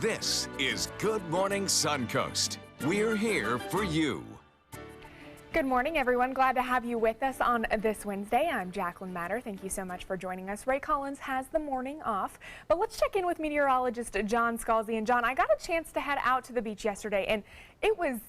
This is Good Morning Suncoast. We're here for you. Good morning, everyone. Glad to have you with us on this Wednesday. I'm Jacqueline Matter. Thank you so much for joining us. Ray Collins has the morning off, but let's check in with meteorologist John Scalzi. And John, I got a chance to head out to the beach yesterday, and it was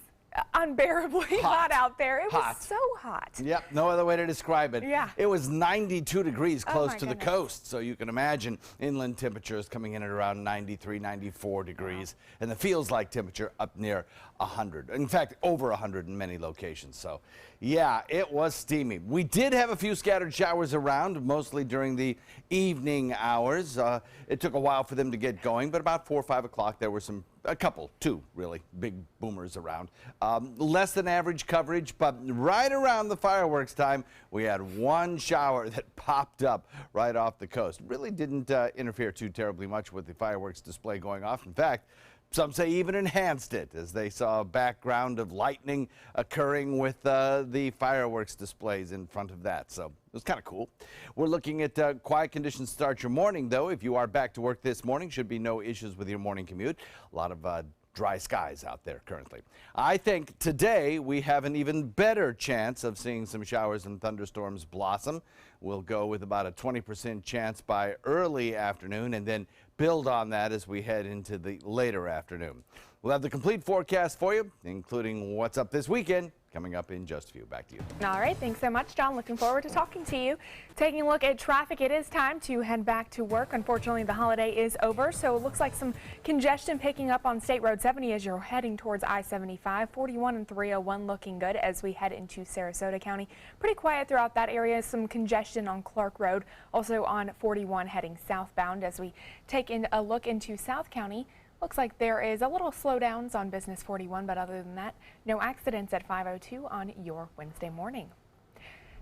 unbearably hot out there. It was so hot. Yep, no other way to describe it. Yeah. It was 92 degrees close to the goodness. coast, so you can imagine inland temperatures coming in at around 93, 94 degrees, and the feels like temperature up near 100. In fact, over 100 in many locations. So, yeah, it was steamy. We did have a few scattered showers around, mostly during the evening hours. It took a while for them to get going, but about 4 or 5 o'clock there were two really big boomers around. Less than average coverage, but right around the fireworks time, we had one shower that popped up right off the coast. Really didn't interfere too terribly much with the fireworks display going off. In fact, some say even enhanced it, as they saw a background of lightning occurring with the fireworks displays in front of that. So it was kind of cool. We're looking at quiet conditions to start your morning, though. If you are back to work this morning, should be no issues with your morning commute. A lot of dry skies out there currently. I think today we have an even better chance of seeing some showers and thunderstorms blossom. We'll go with about a 20% chance by early afternoon and then build on that as we head into the later afternoon. We'll have the complete forecast for you, including what's up this weekend, coming up in just a few. Back to you. All right, thanks so much, John. Looking forward to talking to you. Taking a look at traffic, it is time to head back to work. Unfortunately, the holiday is over, so it looks like some congestion picking up on State Road 70 as you're heading towards I-75. 41 and 301 looking good as we head into Sarasota County. Pretty quiet throughout that area. Some congestion on Clark Road, also on 41 heading southbound as we take a look into South County. Looks like there is a little slowdowns on Business 41, but other than that, no accidents at 5:02 on your Wednesday morning.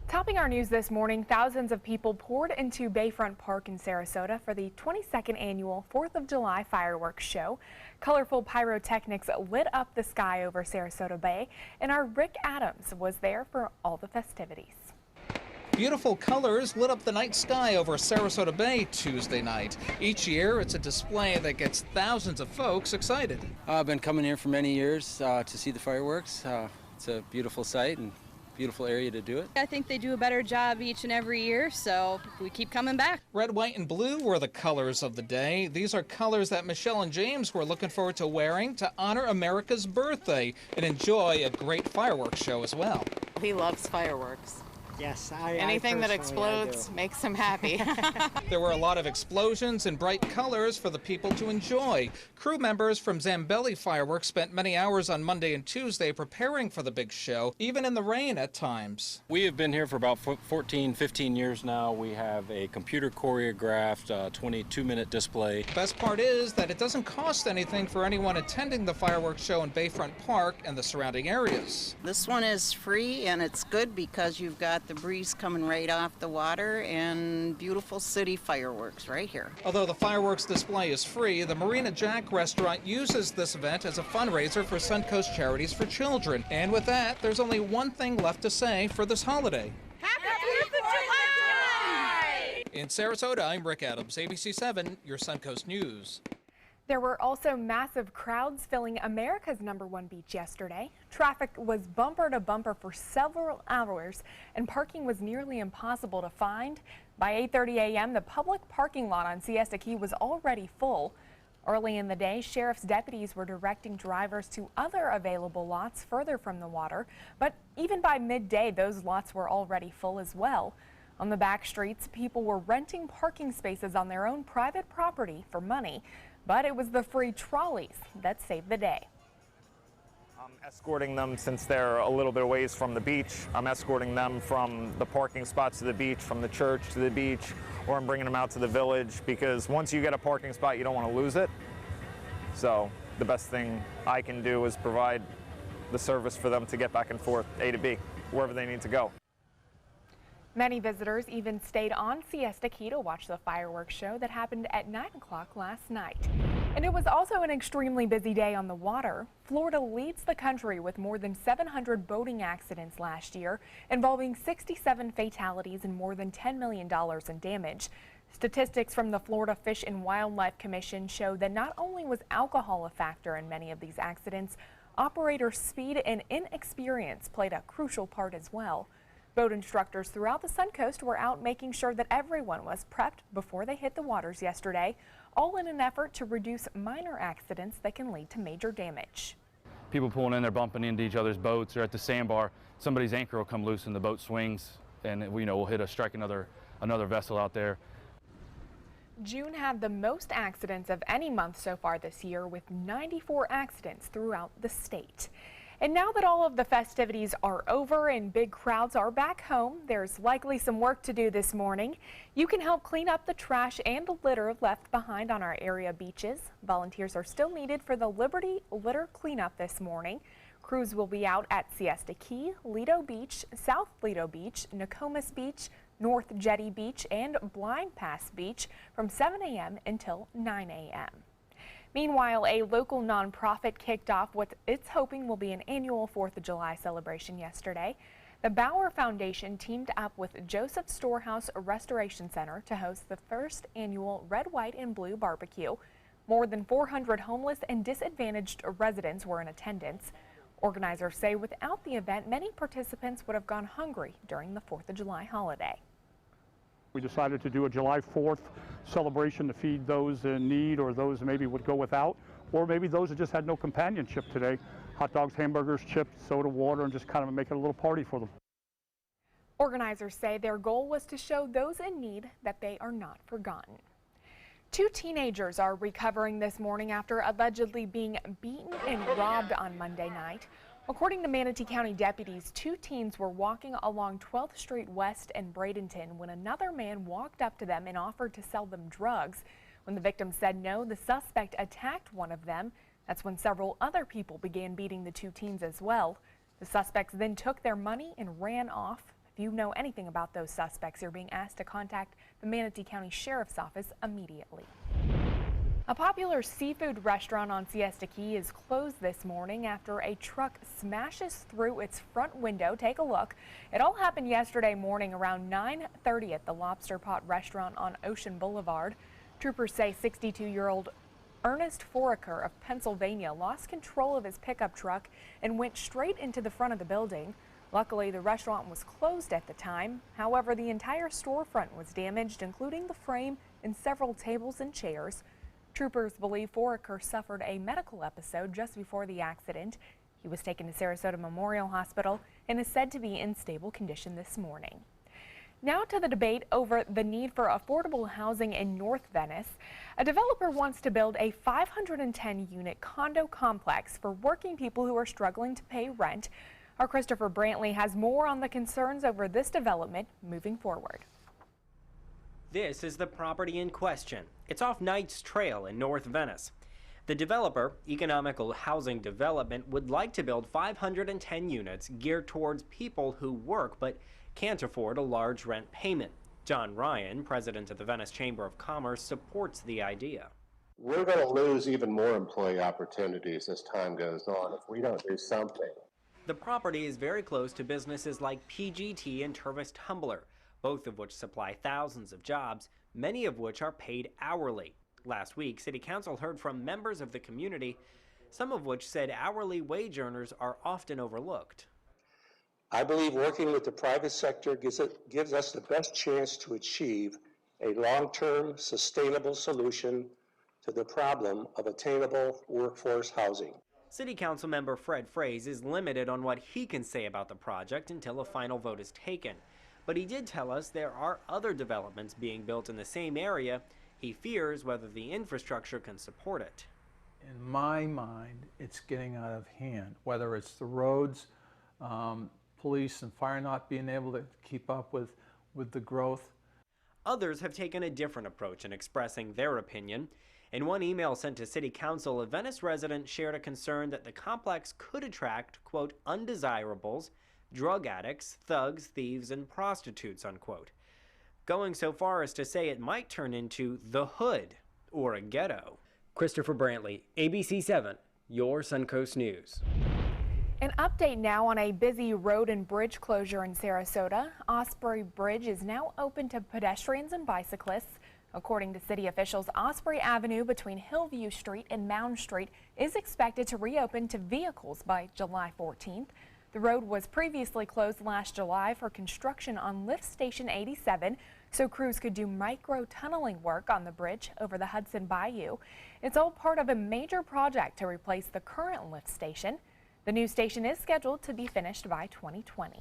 Topping our news this morning, thousands of people poured into Bayfront Park in Sarasota for the 22nd annual 4th of July fireworks show. Colorful pyrotechnics lit up the sky over Sarasota Bay, and our Rick Adams was there for all the festivities. Beautiful colors lit up the night sky over Sarasota Bay Tuesday night. Each year, it's a display that gets thousands of folks excited. I've been coming here for many years to see the fireworks. It's a beautiful sight and beautiful area to do it. I think they do a better job each and every year, so we keep coming back. Red, white, and blue were the colors of the day. These are colors that Michelle and James were looking forward to wearing to honor America's birthday and enjoy a great fireworks show as well. He loves fireworks. Yes, anything that explodes makes him happy. There were a lot of explosions and bright colors for the people to enjoy. Crew members from Zambelli Fireworks spent many hours on Monday and Tuesday preparing for the big show, even in the rain at times. We have been here for about 14, 15 years now. We have a computer choreographed 22-minute display. Best part is that it doesn't cost anything for anyone attending the fireworks show in Bayfront Park and the surrounding areas. This one is free, and it's good because you've got the breeze coming right off the water and beautiful city fireworks right here. Although the fireworks display is free, the Marina Jack restaurant uses this event as a fundraiser for Suncoast Charities for Children. And with that, there's only one thing left to say for this holiday. Happy 4th of July! In Sarasota, I'm Rick Adams, ABC 7, your Suncoast News. There were also massive crowds filling America's #1 beach yesterday. Traffic was bumper to bumper for several hours, and parking was nearly impossible to find. By 8:30 a.m., the public parking lot on Siesta Key was already full. Early in the day, sheriff's deputies were directing drivers to other available lots further from the water, but even by midday, those lots were already full as well. On the back streets, people were renting parking spaces on their own private property for money. But it was the free trolleys that saved the day. I'm escorting them since they're a little bit ways from the beach. I'm escorting them from the parking spots to the beach, from the church to the beach, or I'm bringing them out to the village because once you get a parking spot, you don't want to lose it. So the best thing I can do is provide the service for them to get back and forth, A to B, wherever they need to go. Many visitors even stayed on Siesta Key to watch the fireworks show that happened at 9 o'clock last night. And it was also an extremely busy day on the water. Florida leads the country with more than 700 boating accidents last year, involving 67 fatalities and more than $10 million in damage. Statistics from the Florida Fish and Wildlife Commission show that not only was alcohol a factor in many of these accidents, operators' speed and inexperience played a crucial part as well. Boat instructors throughout the Suncoast were out making sure that everyone was prepped before they hit the waters yesterday, all in an effort to reduce minor accidents that can lead to major damage. People pulling in, they're bumping into each other's boats, or at the sandbar, somebody's anchor will come loose and the boat swings, and we'll hit strike another vessel out there. June had the most accidents of any month so far this year, with 94 accidents throughout the state. And now that all of the festivities are over and big crowds are back home, there's likely some work to do this morning. You can help clean up the trash and litter left behind on our area beaches. Volunteers are still needed for the Liberty Litter Cleanup this morning. Crews will be out at Siesta Key, Lido Beach, South Lido Beach, Nokomis Beach, North Jetty Beach, and Blind Pass Beach from 7 a.m. until 9 a.m. Meanwhile, a local nonprofit kicked off what it's hoping will be an annual 4th of July celebration yesterday. The Bauer Foundation teamed up with Joseph Storehouse Restoration Center to host the first annual Red, White, and Blue barbecue. More than 400 homeless and disadvantaged residents were in attendance. Organizers say without the event, many participants would have gone hungry during the 4th of July holiday. We decided to do a July 4th celebration to feed those in need, or those maybe would go without, or maybe those that just had no companionship today. Hot dogs, hamburgers, chips, soda, water, and just kind of make it a little party for them. Organizers say their goal was to show those in need that they are not forgotten. 2 teenagers are recovering this morning after allegedly being beaten and robbed on Monday night. According to Manatee County deputies, 2 teens were walking along 12th Street West in Bradenton when another man walked up to them and offered to sell them drugs. When the victim said no, the suspect attacked one of them. That's when several other people began beating the 2 teens as well. The suspects then took their money and ran off. If you know anything about those suspects, you're being asked to contact the Manatee County Sheriff's Office immediately. A popular seafood restaurant on Siesta Key is closed this morning after a truck smashes through its front window. Take a look. It all happened yesterday morning around 9:30 at the Lobster Pot restaurant on Ocean Boulevard. Troopers say 62-year-old Ernest Foraker of Pennsylvania lost control of his pickup truck and went straight into the front of the building. Luckily, the restaurant was closed at the time. However, the entire storefront was damaged, including the frame and several tables and chairs. Troopers believe Foraker suffered a medical episode just before the accident. He was taken to Sarasota Memorial Hospital and is said to be in stable condition this morning. Now to the debate over the need for affordable housing in North Venice. A developer wants to build a 510-unit condo complex for working people who are struggling to pay rent. Our Christopher Brantley has more on the concerns over this development moving forward. This is the property in question. It's off Knights Trail in North Venice. The developer, Economical Housing Development, would like to build 510 units geared towards people who work but can't afford a large rent payment. John Ryan, president of the Venice Chamber of Commerce, supports the idea. We're going to lose even more employee opportunities as time goes on if we don't do something. The property is very close to businesses like PGT and Tervis Tumbler, both of which supply thousands of jobs, many of which are paid hourly. Last week, City Council heard from members of the community, some of which said hourly wage earners are often overlooked. I believe working with the private sector gives us the best chance to achieve a long-term, sustainable solution to the problem of attainable workforce housing. City Council member Fred Fraze is limited on what he can say about the project until a final vote is taken. But he did tell us there are other developments being built in the same area. He fears whether the infrastructure can support it. In my mind, it's getting out of hand, whether it's the roads, police and fire not being able to keep up with the growth. Others have taken a different approach in expressing their opinion. In one email sent to City Council, a Venice resident shared a concern that the complex could attract, quote, undesirables, drug addicts, thugs, thieves, and prostitutes, unquote. Going so far as to say it might turn into the hood or a ghetto. Christopher Brantley, ABC 7, your Suncoast News. An update now on a busy road and bridge closure in Sarasota. Osprey Bridge is now open to pedestrians and bicyclists. According to city officials, Osprey Avenue between Hillview Street and Mound Street is expected to reopen to vehicles by July 14th. The road was previously closed last July for construction on Lift Station 87, so crews could do micro-tunneling work on the bridge over the Hudson Bayou. It's all part of a major project to replace the current lift station. The new station is scheduled to be finished by 2020.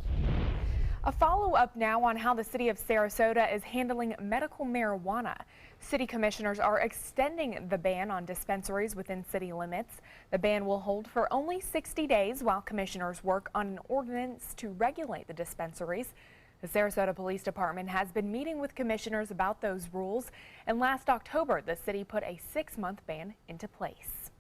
A follow-up now on how the city of Sarasota is handling medical marijuana. City commissioners are extending the ban on dispensaries within city limits. The ban will hold for only 60 days while commissioners work on an ordinance to regulate the dispensaries. The Sarasota Police Department has been meeting with commissioners about those rules, and last October the city put a 6-month ban into place.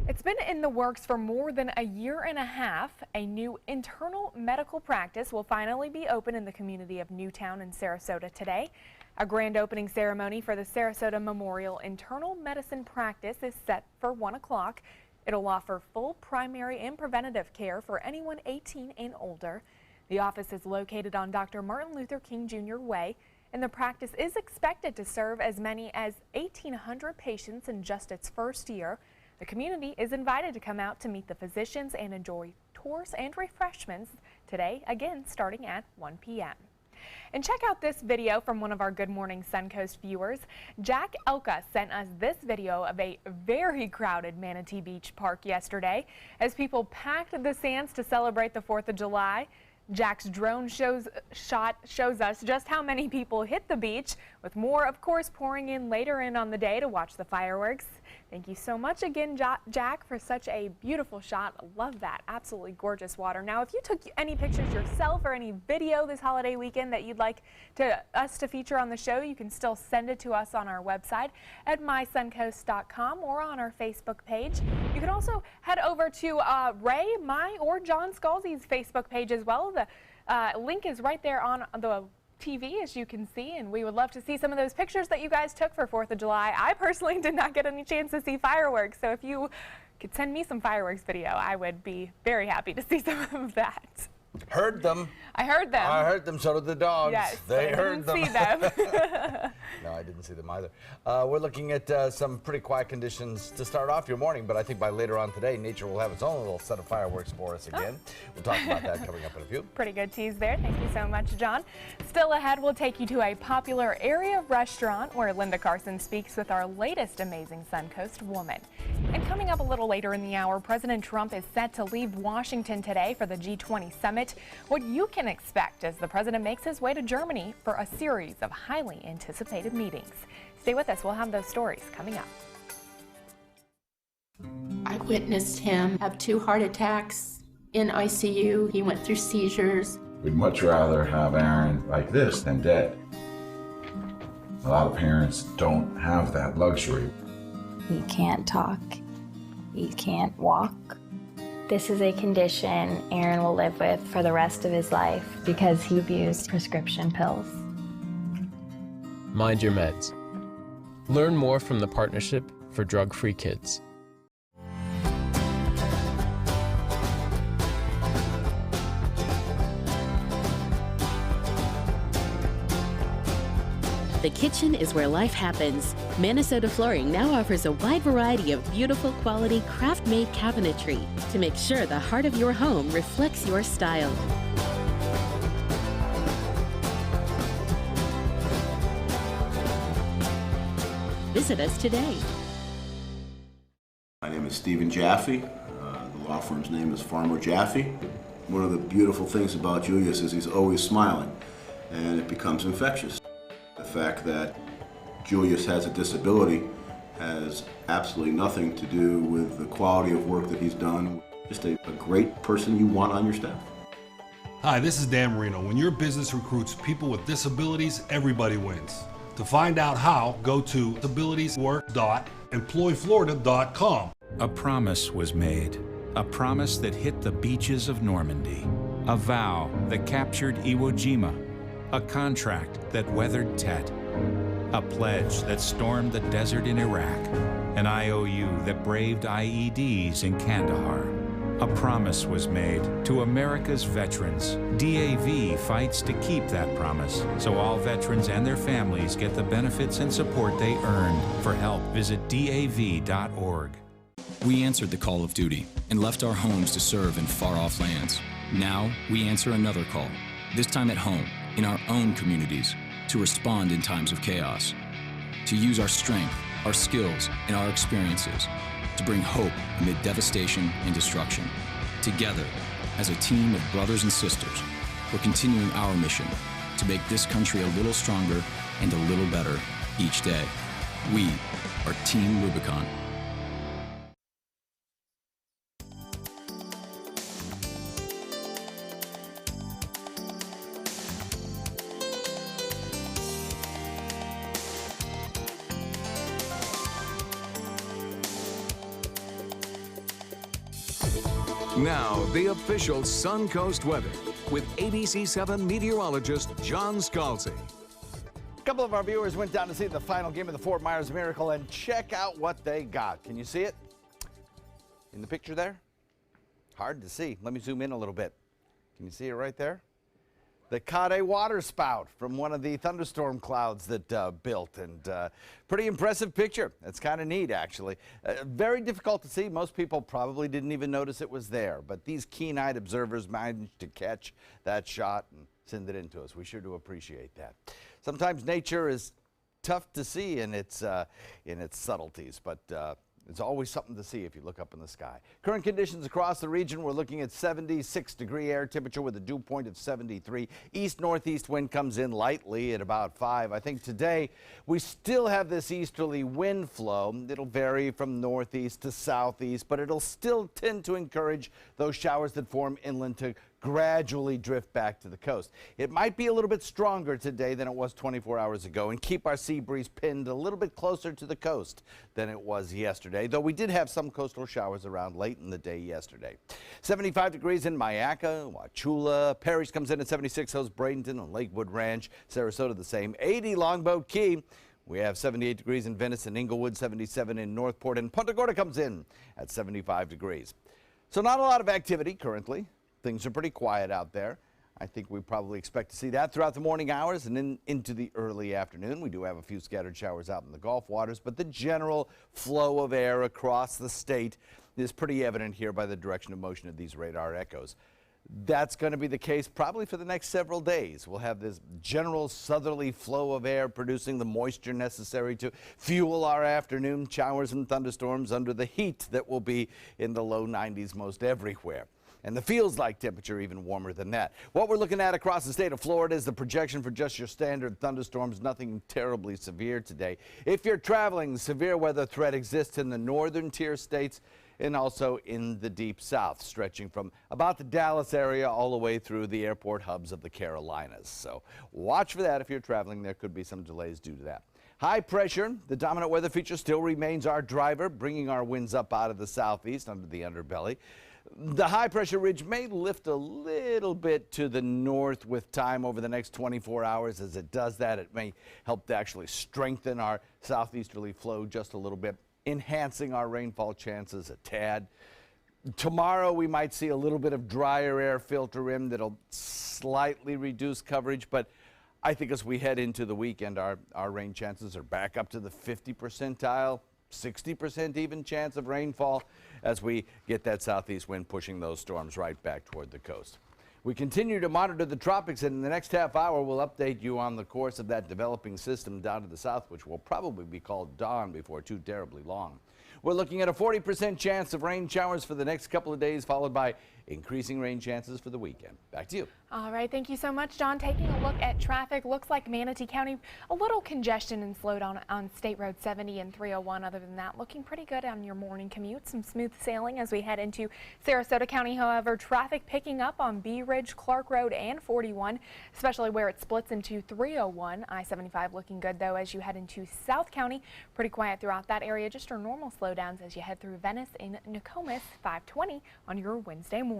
It's been in the works for more than a year and a half. A new internal medical practice will finally be open in the community of Newtown in Sarasota today. A grand opening ceremony for the Sarasota Memorial Internal Medicine Practice is set for 1 o'clock. It'll offer full primary and preventative care for anyone 18 and older. The office is located on Dr. Martin Luther King Jr. Way, and the practice is expected to serve as many as 1,800 patients in just its first year. The community is invited to come out to meet the physicians and enjoy tours and refreshments today, again starting at 1 p.m. And check out this video from one of our Good Morning Suncoast viewers. Jack Elka sent us this video of a very crowded Manatee Beach Park yesterday as people packed the sands to celebrate the 4th of July. Jack's drone shot shows us just how many people hit the beach, with more, of course, pouring in later on the day to watch the fireworks. Thank you so much again, Jack, for such a beautiful shot. Love that. Absolutely gorgeous water. Now, if you took any pictures yourself or any video this holiday weekend that you'd like us to feature on the show, you can still send it to us on our website at mysuncoast.com or on our Facebook page. You can also head over to Ray, my, or John Scalzi's Facebook page as well. The link is right there on the TV, as you can see, and we would love to see some of those pictures that you guys took for 4th of July. I personally did not get any chance to see fireworks, so if you could send me some fireworks video, I would be very happy to see some of that. Heard them. I heard them. I heard them, so did the dogs. Yes, they heard them. See them. No, I didn't see them either. We're looking at some pretty quiet conditions to start off your morning, but I think by later on today, nature will have its own little set of fireworks for us again. We'll talk about that coming up in a few. Pretty good tease there. Thank you so much, John. Still ahead, we'll take you to a popular area restaurant where Linda Carson speaks with our latest amazing Suncoast woman. And coming up a little later in the hour, President Trump is set to leave Washington today for the G20 summit. What you can expect as the president makes his way to Germany for a series of highly anticipated meetings. Stay with us. We'll have those stories coming up. I witnessed him have 2 heart attacks in ICU. He went through seizures. We'd much rather have Aaron like this than dead. A lot of parents don't have that luxury. He can't talk. He can't walk. This is a condition Aaron will live with for the rest of his life because he abused prescription pills. Mind your meds. Learn more from the Partnership for Drug-Free Kids. The kitchen is where life happens. Minnesota Flooring now offers a wide variety of beautiful quality craft-made cabinetry to make sure the heart of your home reflects your style. Visit us today. My name is Stephen Jaffe. The law firm's name is Farmer Jaffe. One of the beautiful things about Julius is he's always smiling, and it becomes infectious. The fact that Julius has a disability has absolutely nothing to do with the quality of work that he's done. Just a great person you want on your staff. Hi, this is Dan Marino. When your business recruits people with disabilities, everybody wins. To find out how, go to disabilitieswork.employflorida.com. A promise was made, a promise that hit the beaches of Normandy, a vow that captured Iwo Jima, a contract that weathered Tet, a pledge that stormed the desert in Iraq, an IOU that braved IEDs in Kandahar, A promise was made to America's veterans. DAV fights to keep that promise, so all veterans and their families get the benefits and support they earned. For help, visit DAV.org. We answered the call of duty and left our homes to serve in far-off lands. Now, we answer another call, this time at home, in our own communities, to respond in times of chaos, to use our strength, our skills, and our experiences to bring hope amid devastation and destruction. Together, as a team of brothers and sisters, we're continuing our mission to make this country a little stronger and a little better each day. We are Team Rubicon. Now, the official Suncoast weather with ABC7 meteorologist John Scalzi. A couple of our viewers went down to see the final game of the Fort Myers Miracle, and check out what they got. Can you see it in the picture there? Hard to see. Let me zoom in a little bit. Can you see it right there? The caught a water spout from one of the thunderstorm clouds that built, and pretty impressive picture. It's kind of neat, actually. Very difficult to see. Most people probably didn't even notice it was there, but these keen-eyed observers managed to catch that shot and send it in to us. We sure do appreciate that. Sometimes nature is tough to see in its subtleties, but it's always something to see if you look up in the sky. Current conditions across the region, we're looking at 76-degree air temperature with a dew point of 73. East-northeast wind comes in lightly at about 5. I think today we still have this easterly wind flow. It'll vary from northeast to southeast, but it'll still tend to encourage those showers that form inland to gradually drift back to the coast. It might be a little bit stronger today than it was 24 hours ago and keep our sea breeze pinned a little bit closer to the coast than it was yesterday, though we did have some coastal showers around late in the day yesterday. 75 degrees in Mayaca, Wauchula, Parrish comes in at 76, so's Bradenton and Lakewood Ranch, Sarasota the same, 80 Longboat Key. We have 78 degrees in Venice and Inglewood, 77 in Northport, and Punta Gorda comes in at 75 degrees. So not a lot of activity currently. Things are pretty quiet out there. I think we probably expect to see that throughout the morning hours and into the early afternoon. We do have a few scattered showers out in the Gulf waters, but the general flow of air across the state is pretty evident here by the direction of motion of these radar echoes. That's going to be the case probably for the next several days. We'll have this general southerly flow of air producing the moisture necessary to fuel our afternoon showers and thunderstorms under the heat that will be in the low 90s most everywhere. And the feels-like temperature even warmer than that. What we're looking at across the state of Florida is the projection for just your standard thunderstorms, nothing terribly severe today. If you're traveling, severe weather threat exists in the northern tier states and also in the deep south, stretching from about the Dallas area all the way through the airport hubs of the Carolinas. So watch for that if you're traveling. There could be some delays due to that. High pressure, the dominant weather feature, still remains our driver, bringing our winds up out of the southeast under the underbelly. The high-pressure ridge may lift a little bit to the north with time over the next 24 hours. As it does that, it may help to actually strengthen our southeasterly flow just a little bit, enhancing our rainfall chances a tad. Tomorrow, we might see a little bit of drier air filter in that'll slightly reduce coverage, but I think as we head into the weekend, our rain chances are back up to the 50 percentile. 60% even chance of rainfall as we get that southeast wind pushing those storms right back toward the coast. We continue to monitor the tropics, and in the next half hour, we'll update you on the course of that developing system down to the south, which will probably be called Dawn before too terribly long. We're looking at a 40% chance of rain showers for the next couple of days, followed by increasing rain chances for the weekend. Back to you. All right, thank you so much, John. Taking a look at traffic, looks like Manatee County, a little congestion and slowdown on State Road 70 and 301. Other than that, looking pretty good on your morning commute. Some smooth sailing as we head into Sarasota County. However, traffic picking up on Bee Ridge, Clark Road, and 41, especially where it splits into 301. I-75 looking good, though, as you head into South County. Pretty quiet throughout that area. Just your normal slowdowns as you head through Venice and Nokomis, 520 on your Wednesday morning.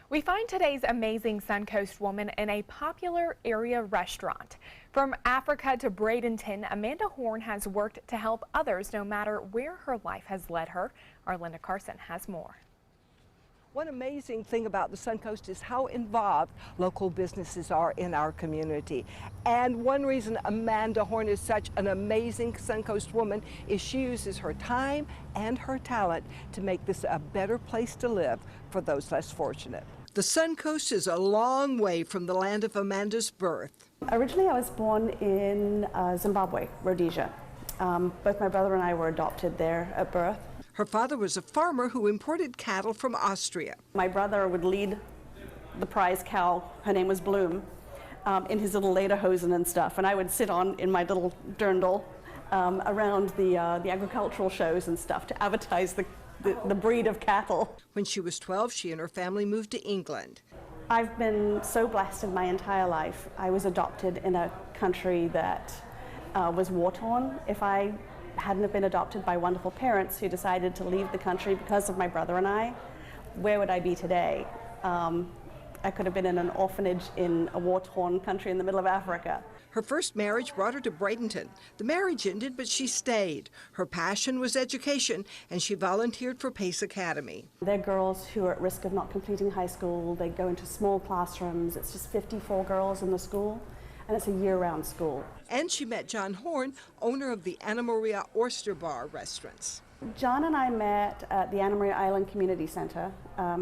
We find today's amazing Suncoast woman in a popular area restaurant. From Africa to Bradenton, Amanda Horn has worked to help others no matter where her life has led her. Our Linda Carson has more. One amazing thing about the Suncoast is how involved local businesses are in our community. And one reason Amanda Horn is such an amazing Suncoast woman is she uses her time and her talent to make this a better place to live for those less fortunate. The Suncoast is a long way from the land of Amanda's birth. Originally, I was born in Zimbabwe, Rhodesia. Both my brother and I were adopted there at birth. Her father was a farmer who imported cattle from Austria. My brother would lead the prize cow, her name was Bloom, in his little lederhosen and stuff, and I would sit on in my little dirndl around the agricultural shows and stuff to advertise the breed of cattle. When she was 12, she and her family moved to England. I've been so blessed in my entire life. I was adopted in a country that was war-torn. If I hadn't have been adopted by wonderful parents who decided to leave the country because of my brother and I, where would I be today? I could have been in an orphanage in a war-torn country in the middle of Africa. Her first marriage brought her to Bradenton. The marriage ended, but she stayed. Her passion was education, and she volunteered for Pace Academy. They're girls who are at risk of not completing high school. They go into small classrooms. It's just 54 girls in the school, and it's a year-round school. And she met John Horn, owner of the Anna Maria Oyster Bar restaurants. John and I met at the Anna Maria Island Community Center.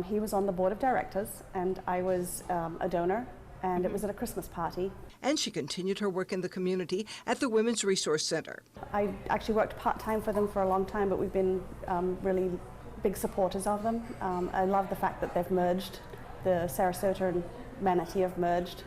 He was on the board of directors, and I was a donor, and it was at a Christmas party. And she continued her work in the community at the Women's Resource Center. I actually worked part-time for them for a long time, but we've been really big supporters of them. I love the fact that they've merged. The Sarasota and Manatee have merged.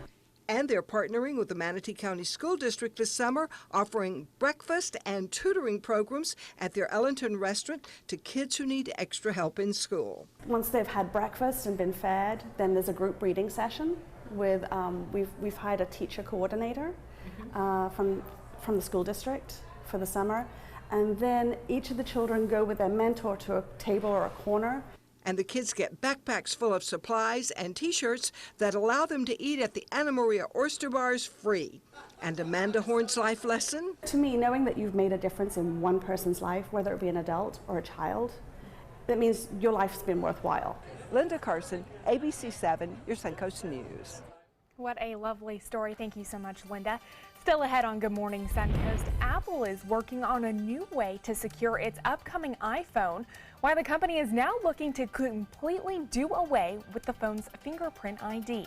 And they're partnering with the Manatee County School District this summer, offering breakfast and tutoring programs at their Ellington restaurant to kids who need extra help in school. Once they've had breakfast and been fed, then there's a group reading session with, we've hired a teacher coordinator from the school district for the summer. And then each of the children go with their mentor to a table or a corner. And the kids get backpacks full of supplies and T-shirts that allow them to eat at the Anna Maria Oyster Bars free. And Amanda Horn's life lesson? To me, knowing that you've made a difference in one person's life, whether it be an adult or a child, that means your life's been worthwhile. Linda Carson, ABC 7, your Suncoast News. What a lovely story. Thank you so much, Linda. Still ahead on Good Morning Suncoast, Apple is working on a new way to secure its upcoming iPhone, while the company is now looking to completely do away with the phone's fingerprint ID.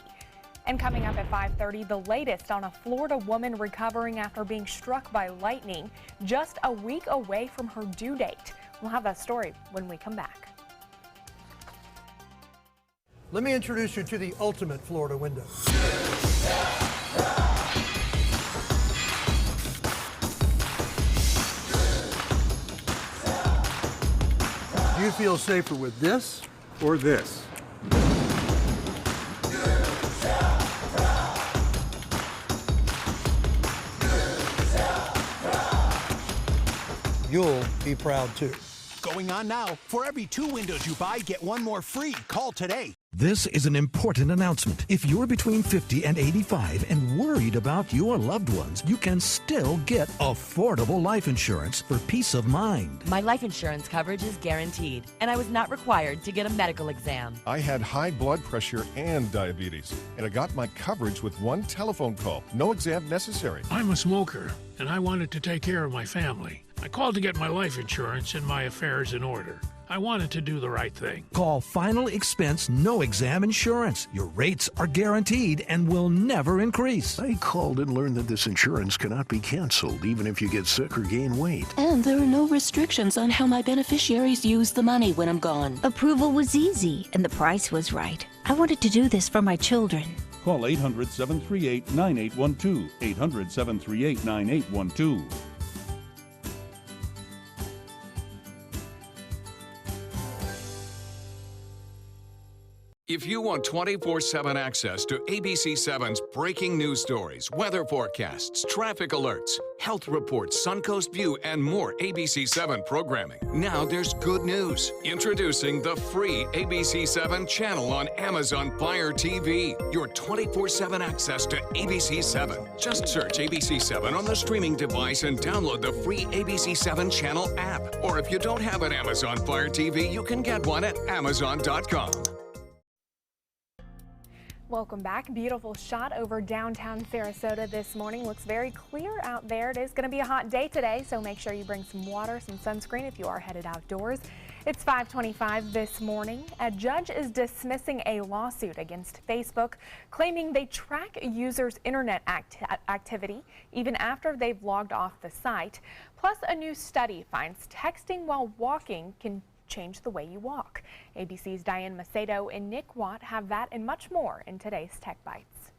And coming up at 5:30, the latest on a Florida woman recovering after being struck by lightning just a week away from her due date. We'll have that story when we come back. Let me introduce you to the ultimate Florida window. Do you feel safer with this or this? You'll be proud too. Going on now. For every 2 windows you buy, get 1 more free. Call today. This is an important announcement. If you're between 50 and 85 and worried about your loved ones, you can still get affordable life insurance for peace of mind. My life insurance coverage is guaranteed, and I was not required to get a medical exam. I had high blood pressure and diabetes, and I got my coverage with 1 telephone call. No exam necessary. I'm a smoker, and I wanted to take care of my family. I called to get my life insurance and my affairs in order. I wanted to do the right thing. Call Final Expense No Exam Insurance. Your rates are guaranteed and will never increase. I called and learned that this insurance cannot be canceled even if you get sick or gain weight. And there are no restrictions on how my beneficiaries use the money when I'm gone. Approval was easy and the price was right. I wanted to do this for my children. Call 800-738-9812. 800-738-9812. If you want 24/7 access to ABC7's breaking news stories, weather forecasts, traffic alerts, health reports, Suncoast View, and more ABC7 programming, now there's good news. Introducing the free ABC7 channel on Amazon Fire TV. Your 24/7 access to ABC7. Just search ABC7 on the streaming device and download the free ABC7 channel app. Or if you don't have an Amazon Fire TV, you can get one at Amazon.com. Welcome back. Beautiful shot over downtown Sarasota this morning. Looks very clear out there. It is going to be a hot day today, so make sure you bring some water, some sunscreen if you are headed outdoors. It's 5:25 this morning. A judge is dismissing a lawsuit against Facebook, claiming they track users' internet activity even after they've logged off the site. Plus, a new study finds texting while walking can change the way you walk. ABC's Diane Macedo and Nick Watt have that and much more in today's Tech Bites.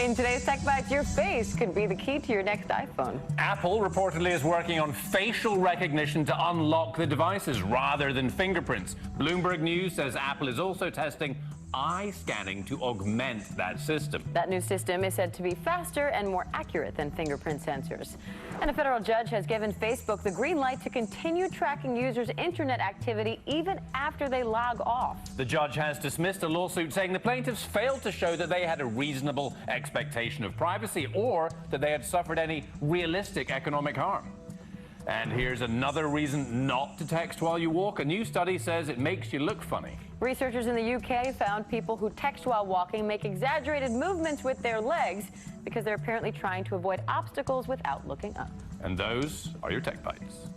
In today's Tech Bites, your face could be the key to your next iPhone. Apple reportedly is working on facial recognition to unlock the devices rather than fingerprints. Bloomberg News says Apple is also testing eye scanning to augment that system. That new system is said to be faster and more accurate than fingerprint sensors. And a federal judge has given Facebook the green light to continue tracking users' internet activity even after they log off. The judge has dismissed a lawsuit saying the plaintiffs failed to show that they had a reasonable expectation of privacy or that they had suffered any realistic economic harm. And here's another reason not to text while you walk. A new study says it makes you look funny. Researchers in the UK found people who text while walking make exaggerated movements with their legs because they're apparently trying to avoid obstacles without looking up. And those are your Tech Bites.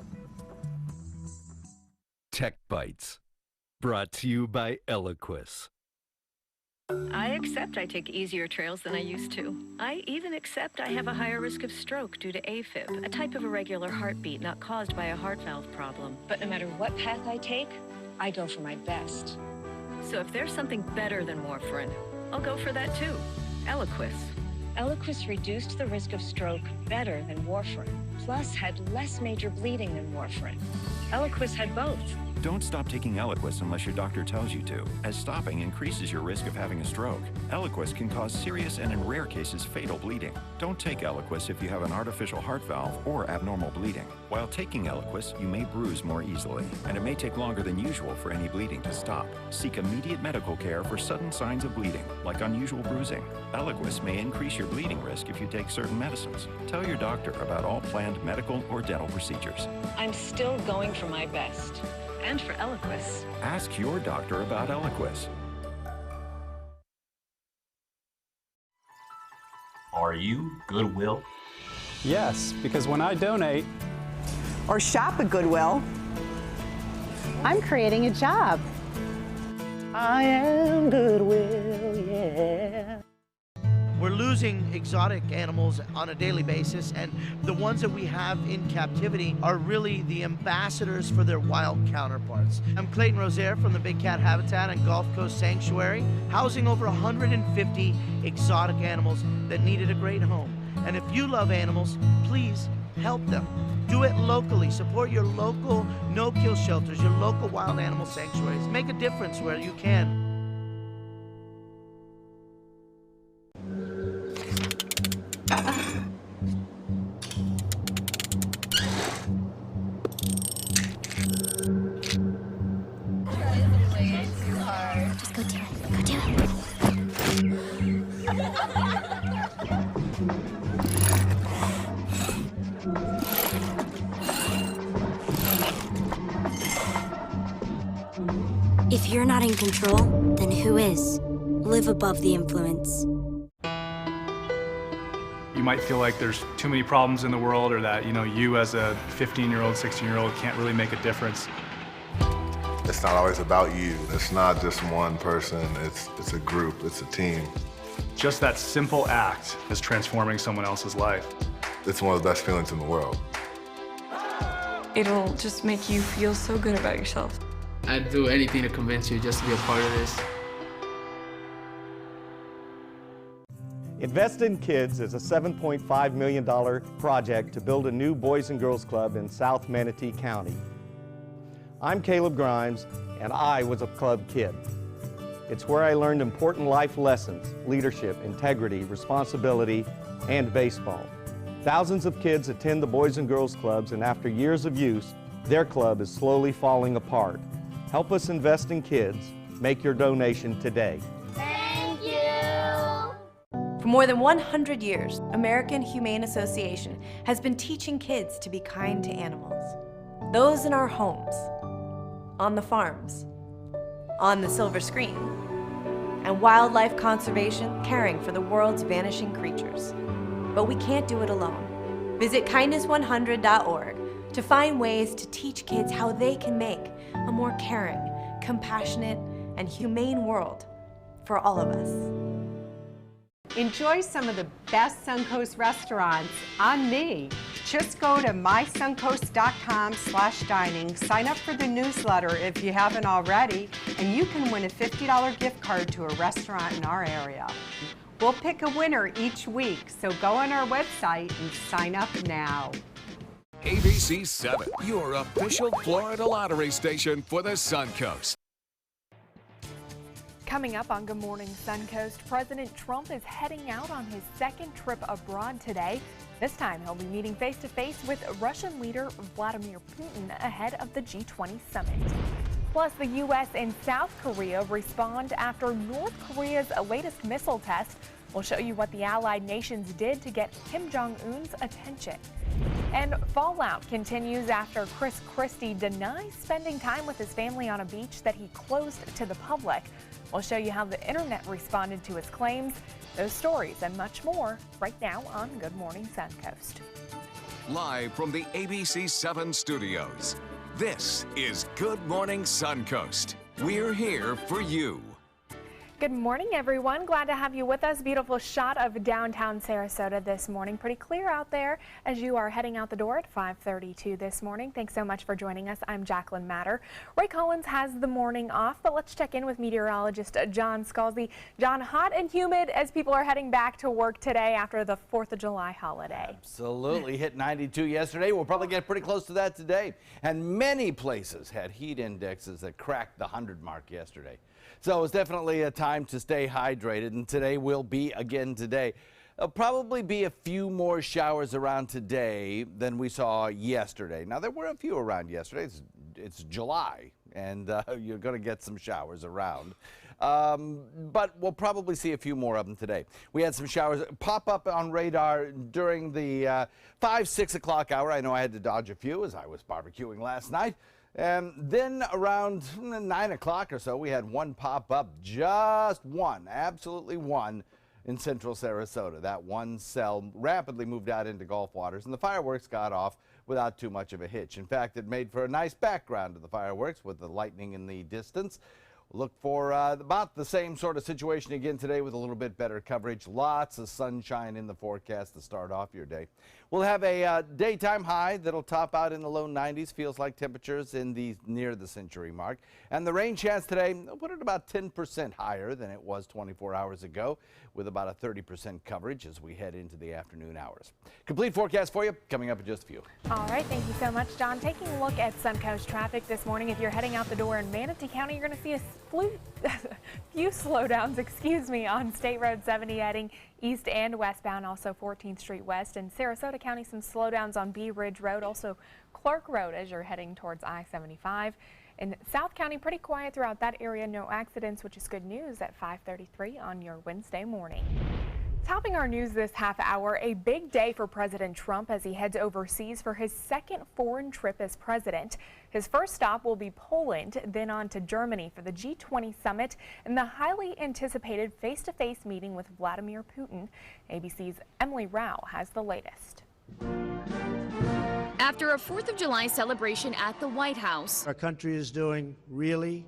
Tech Bites, brought to you by Eliquis. I accept I take easier trails than I used to. I even accept I have a higher risk of stroke due to AFib, a type of irregular heartbeat not caused by a heart valve problem. But no matter what path I take, I go for my best. So if there's something better than warfarin, I'll go for that too. Eliquis. Eliquis reduced the risk of stroke better than warfarin, plus had less major bleeding than warfarin. Eliquis had both. Don't stop taking Eliquis unless your doctor tells you to, as stopping increases your risk of having a stroke. Eliquis can cause serious and, in rare cases, fatal bleeding. Don't take Eliquis if you have an artificial heart valve or abnormal bleeding. While taking Eliquis, you may bruise more easily, and it may take longer than usual for any bleeding to stop. Seek immediate medical care for sudden signs of bleeding, like unusual bruising. Eliquis may increase your bleeding risk if you take certain medicines. Tell your doctor about all planned medical or dental procedures. I'm still going for my best. And for Eliquis. Ask your doctor about Eliquis. Are you Goodwill? Yes, because when I donate or shop at Goodwill, I'm creating a job. I am Goodwill, yeah. We're losing exotic animals on a daily basis, and the ones that we have in captivity are really the ambassadors for their wild counterparts. I'm Clayton Rozier from the Big Cat Habitat and Gulf Coast Sanctuary, housing over 150 exotic animals that needed a great home. And if you love animals, please help them. Do it locally. Support your local no-kill shelters, your local wild animal sanctuaries. Make a difference where you can. Just go do it. Go do it. If you're not in control, then who is? Live above the influence. You might feel like there's too many problems in the world, or that, you as a 15-year-old, 16-year-old can't really make a difference. It's not always about you. It's not just one person. It's a group. It's a team. Just that simple act is transforming someone else's life. It's one of the best feelings in the world. It'll just make you feel so good about yourself. I'd do anything to convince you just to be a part of this. Invest in Kids is a $7.5 million project to build a new Boys and Girls Club in South Manatee County. I'm Caleb Grimes, and I was a club kid. It's where I learned important life lessons, leadership, integrity, responsibility, and baseball. Thousands of kids attend the Boys and Girls Clubs, and after years of use, their club is slowly falling apart. Help us invest in kids. Make your donation today. Thank you! For more than 100 years, American Humane Association has been teaching kids to be kind to animals. Those in our homes, on the farms, on the silver screen, and wildlife conservation, caring for the world's vanishing creatures. But we can't do it alone. Visit kindness100.org to find ways to teach kids how they can make a more caring, compassionate, and humane world for all of us. Enjoy some of the best Suncoast restaurants on me. Just go to mysuncoast.com/dining, sign up for the newsletter if you haven't already, and you can win a $50 gift card to a restaurant in our area. We'll pick a winner each week, so go on our website and sign up now. ABC 7, your official Florida lottery station for the Suncoast. Coming up on Good Morning Suncoast, President Trump is heading out on his second trip abroad today. This time he'll be meeting face-to-face with Russian leader Vladimir Putin ahead of the G20 summit. Plus, the U.S. and South Korea respond after North Korea's latest missile test. We'll show you what the allied nations did to get Kim Jong-un's attention. And fallout continues after Chris Christie denies spending time with his family on a beach that he closed to the public. We'll show you how the internet responded to his claims. Those stories and much more right now on Good Morning Suncoast. Live from the ABC 7 studios, this is Good Morning Suncoast. We're here for you. Good morning, everyone. Glad to have you with us. Beautiful shot of downtown Sarasota this morning. Pretty clear out there as you are heading out the door at 5:32 this morning. Thanks so much for joining us. I'm Jacqueline Matter. Ray Collins has the morning off, but let's check in with meteorologist John Scalzi. John, hot and humid as people are heading back to work today after the 4th of July holiday. Absolutely. Hit 92 yesterday. We'll probably get pretty close to that today. And many places had heat indexes that cracked the 100 mark yesterday. So it's definitely a time to stay hydrated, and today will be again today. There'll probably be a few more showers around today than we saw yesterday. Now, there were a few around yesterday. It's July, and you're going to get some showers around. But we'll probably see a few more of them today. We had some showers pop up on radar during the 5-6 o'clock hour. I know I had to dodge a few as I was barbecuing last night. And then around 9 o'clock or so, we had one pop up, just one, absolutely one, in central Sarasota. That one cell rapidly moved out into Gulf waters, and the fireworks got off without too much of a hitch. In fact, it made for a nice background to the fireworks with the lightning in the distance. Look for about the same sort of situation again today with a little bit better coverage. Lots of sunshine in the forecast to start off your day. We'll have a daytime high that'll top out in the low 90s. Feels like temperatures in the near the century mark. And the rain chance today, I'll put it about 10% higher than it was 24 hours ago, with about a 30% coverage as we head into the afternoon hours. Complete forecast for you coming up in just a few. All right, thank you so much, John. Taking a look at Suncoast traffic this morning. If you're heading out the door in Manatee County, you're going to see a few slowdowns, on State Road 70 heading east and westbound, also 14th Street West. And Sarasota County, some slowdowns on Bee Ridge Road, also Clark Road as you're heading towards I-75. In South County, pretty quiet throughout that area. No accidents, which is good news at 5:33 on your Wednesday morning. Topping our news this half hour, a big day for President Trump as he heads overseas for his second foreign trip as president. His first stop will be Poland, then on to Germany for the G20 summit and the highly anticipated face-to-face meeting with Vladimir Putin. ABC's Emily Rao has the latest. After a 4th of July celebration at the White House, our country is doing really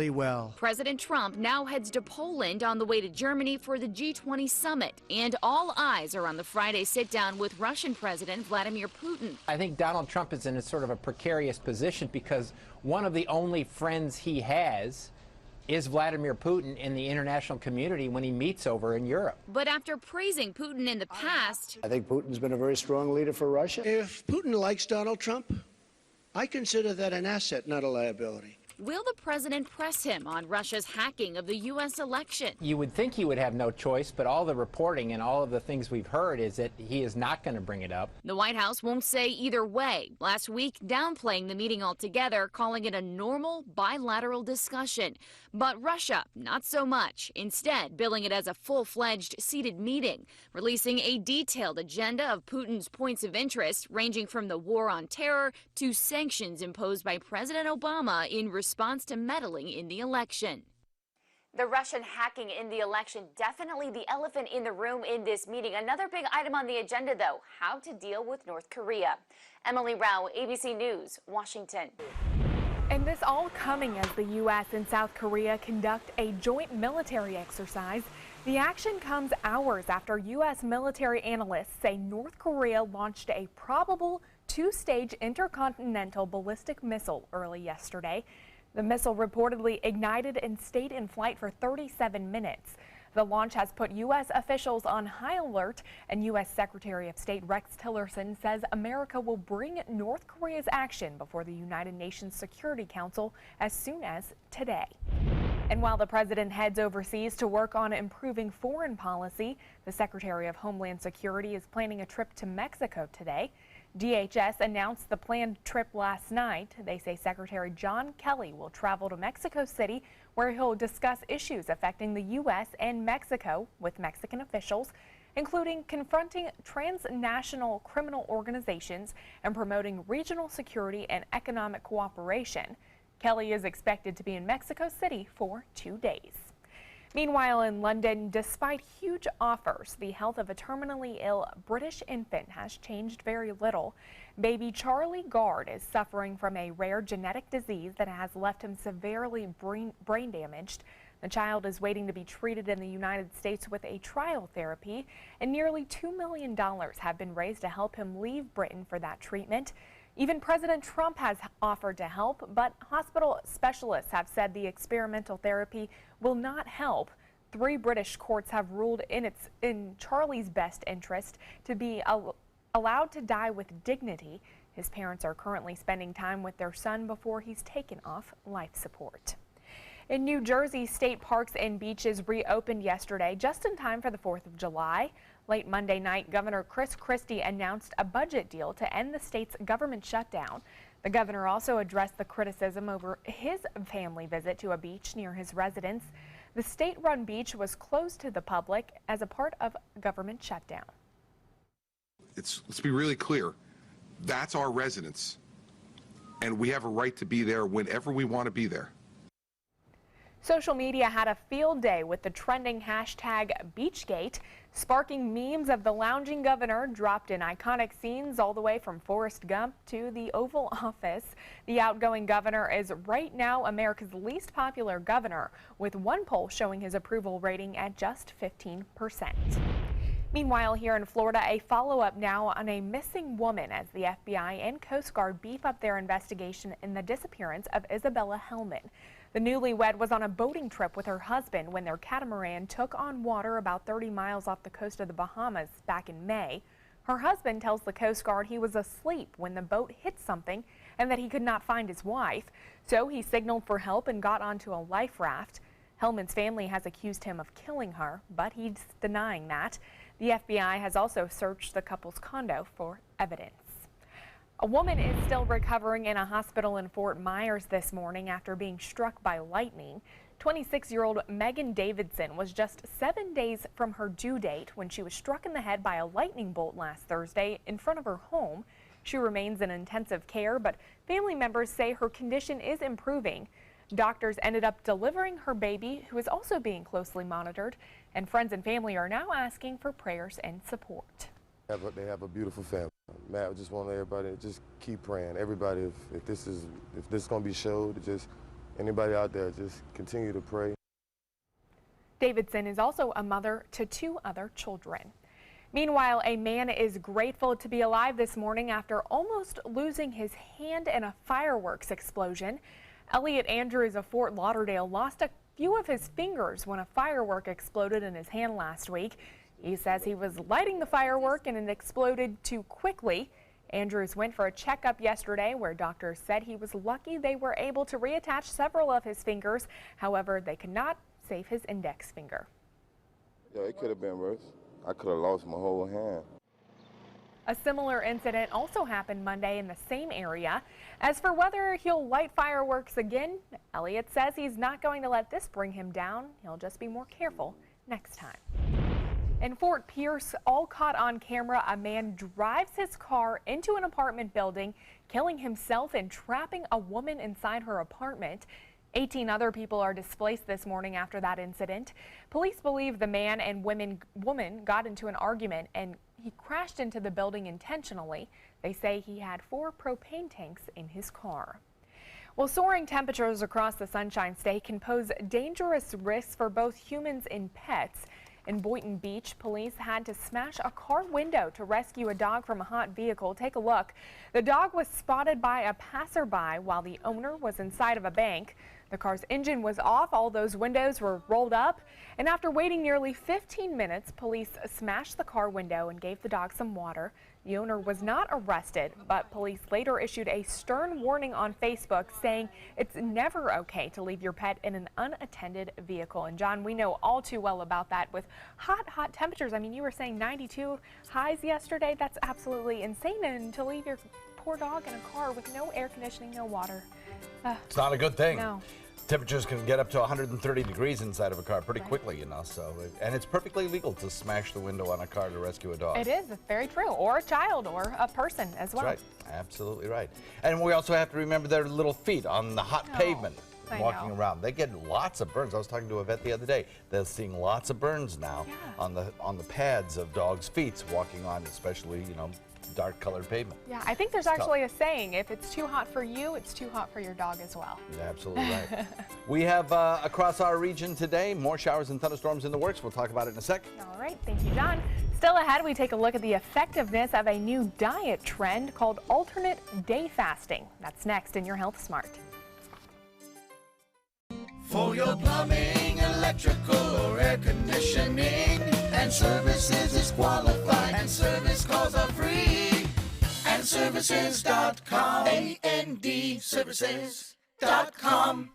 well. President Trump now heads to Poland on the way to Germany for the G20 summit, and all eyes are on the Friday sit-down with Russian President Vladimir Putin. I think Donald Trump is in a sort of a precarious position because one of the only friends he has is Vladimir Putin in the international community when he meets over in Europe. But after praising Putin in the past, I think Putin's been a very strong leader for Russia. If Putin likes Donald Trump, I consider that an asset, not a liability. will the president press him on Russia's hacking of the U.S. election? You would think he would have no choice, but all the reporting and all of the things we've heard is that he is not going to bring it up. The White House won't say either way. Last week, downplaying the meeting altogether, calling it a normal bilateral discussion. But Russia, not so much. Instead, billing it as a full-fledged seated meeting, releasing a detailed agenda of Putin's points of interest, ranging from the war on terror to sanctions imposed by President Obama in response to meddling in the election. The Russian hacking in the election, definitely the elephant in the room in this meeting. Another big item on the agenda, though, how to deal with North Korea. Emily Rao, ABC News, Washington. And this all coming as the U.S. and South Korea conduct a joint military exercise. The action comes hours after U.S. military analysts say North Korea launched a probable two-stage intercontinental ballistic missile early yesterday. The missile reportedly ignited and stayed in flight for 37 minutes. The launch has put U.S. officials on high alert, and U.S. Secretary of State Rex Tillerson says America will bring North Korea's action before the United Nations Security Council as soon as today. And while the president heads overseas to work on improving foreign policy, the Secretary of Homeland Security is planning a trip to Mexico today. DHS announced the planned trip last night. They say Secretary John Kelly will travel to Mexico City, where he'll discuss issues affecting the U.S. and Mexico with Mexican officials, including confronting transnational criminal organizations and promoting regional security and economic cooperation. Kelly is expected to be in Mexico City for 2 days. Meanwhile, in London, despite huge offers, the health of a terminally ill British infant has changed very little. Baby Charlie Gard is suffering from a rare genetic disease that has left him severely brain damaged. The child is waiting to be treated in the United States with a trial therapy, and nearly $2 million have been raised to help him leave Britain for that treatment. Even President Trump has offered to help, but hospital specialists have said the experimental therapy will not help. 3 British courts have ruled in Charlie's best interest to be allowed to die with dignity. His parents are currently spending time with their son before he's taken off life support. In New Jersey, state parks and beaches reopened yesterday just in time for the 4th of July. Late Monday night, Governor Chris Christie announced a budget deal to end the state's government shutdown. The governor also addressed the criticism over his family visit to a beach near his residence. The state-run beach was closed to the public as a part of a government shutdown. Let's be really clear. That's our residence, and we have a right to be there whenever we want to be there. Social media had a field day with the trending hashtag Beachgate, sparking memes of the lounging governor dropped in iconic scenes all the way from Forrest Gump to the Oval Office. The outgoing governor is right now America's least popular governor, with one poll showing his approval rating at just 15%. Meanwhile, here in Florida, a follow-up now on a missing woman as the FBI and Coast Guard beef up their investigation in the disappearance of Isabella Hellman. The newlywed was on a boating trip with her husband when their catamaran took on water about 30 miles off the coast of the Bahamas back in May. Her husband tells the Coast Guard he was asleep when the boat hit something and that he could not find his wife. So he signaled for help and got onto a life raft. Hellman's family has accused him of killing her, but he's denying that. The FBI has also searched the couple's condo for evidence. A woman is still recovering in a hospital in Fort Myers this morning after being struck by lightning. 26-year-old Megan Davidson was just 7 days from her due date when she was struck in the head by a lightning bolt last Thursday in front of her home. She remains in intensive care, but family members say her condition is improving. Doctors ended up delivering her baby, who is also being closely monitored, and friends and family are now asking for prayers and support. They have a beautiful family. Matt, I just want everybody to just keep praying. Everybody, if this is going to be showed, just anybody out there, just continue to pray. Davidson is also a mother to 2 other children. Meanwhile, a man is grateful to be alive this morning after almost losing his hand in a fireworks explosion. Elliot Andrews of Fort Lauderdale lost a few of his fingers when a firework exploded in his hand last week. He says he was lighting the firework and it exploded too quickly. Andrews went for a checkup yesterday where doctors said he was lucky they were able to reattach several of his fingers. However, they could not save his index finger. Yeah, it could have been worse. I could have lost my whole hand. A similar incident also happened Monday in the same area. As for whether he'll light fireworks again, Elliot says he's not going to let this bring him down. He'll just be more careful next time. In Fort Pierce, all caught on camera, a man drives his car into an apartment building, killing himself and trapping a woman inside her apartment. 18 other people are displaced this morning after that incident. Police believe the man and woman got into an argument and he crashed into the building intentionally. They say he had 4 propane tanks in his car. Well, soaring temperatures across the Sunshine State can pose dangerous risks for both humans and pets. In Boynton Beach, police had to smash a car window to rescue a dog from a hot vehicle. Take a look. The dog was spotted by a passerby while the owner was inside of a bank. The car's engine was off, all those windows were rolled up, and after waiting nearly 15 minutes, police smashed the car window and gave the dog some water. The owner was not arrested, but police later issued a stern warning on Facebook saying it's never okay to leave your pet in an unattended vehicle. And John, we know all too well about that with hot temperatures. I mean, you were saying 92 highs yesterday. That's absolutely insane. And to leave your poor dog in a car with no air conditioning, no water. It's not a good thing. No. Temperatures can get up to 130 degrees inside of a car pretty quickly, you know. So, and it's perfectly legal to smash the window on a car to rescue a dog. It is very true, or a child, or a person as well. That's right, absolutely right. And we also have to remember their little feet on the hot pavement, walking around. They get lots of burns. I was talking to a vet the other day. They're seeing lots of burns now on the pads of dogs' feet walking on, especially, you know, dark colored pavement. Yeah, I think there's actually a saying, if it's too hot for you, it's too hot for your dog as well. Yeah, absolutely right. We have across our region today more showers and thunderstorms in the works. We'll talk about it in a sec. All right, thank you, John. Still ahead, we take a look at the effectiveness of a new diet trend called alternate day fasting. That's next in Your Health Smart. For your plumbing, electrical, or air conditioning, and services is qualified, and service calls are free. And services.com, A-N-D, services.com.